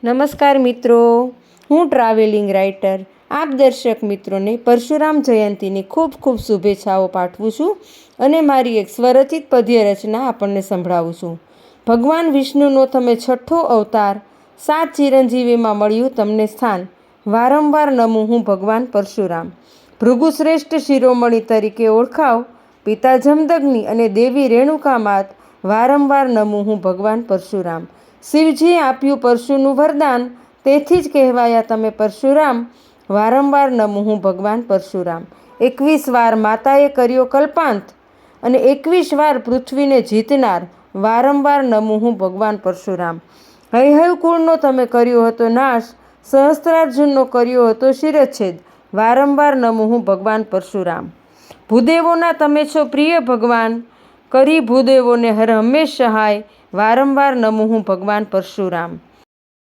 નમસ્કાર મિત્રો, હું ટ્રાવેલિંગ રાઇટર આપ દર્શક મિત્રોને પરશુરામ જયંતીની ખૂબ ખૂબ શુભેચ્છાઓ પાઠવું છું અને મારી એક સ્વરચિત પદ્ય રચના આપણને સંભળાવું છું. ભગવાન વિષ્ણુનો તમે છઠ્ઠો અવતાર, 7 ચિરંજીવીમાં મળ્યું તમને સ્થાન. વારંવાર નમું હું ભગવાન પરશુરામ. ભૃગુશ્રેષ્ઠ શિરોમણી તરીકે ઓળખાવ, પિતા જમદગ્નિ અને દેવી રેણુકા માત. વારંવાર નમું હું ભગવાન પરશુરામ. શિવજીએ આપ્યું પરશુનું વરદાન, તેથી જ કહેવાયા તમે પરશુરામ. વારંવાર નમું હું ભગવાન પરશુરામ. 21 વાર માતાએ કર્યો કલ્પાંત અને 21 વાર પૃથ્વીને જીતનાર. વારંવાર નમું હું ભગવાન પરશુરામ. હયહય કુળનો તમે કર્યો હતો નાશ, સહસ્ત્રાર્જુનનો કર્યો હતો શિરચ્છેદ. વારંવાર નમું હું ભગવાન પરશુરામ. ભૂદેવોના તમે છો પ્રિય ભગવાન, કરી ભૂદેવોને હર હંમેશ સહાય. વારંવાર નમું હું ભગવાન પરશુરામ.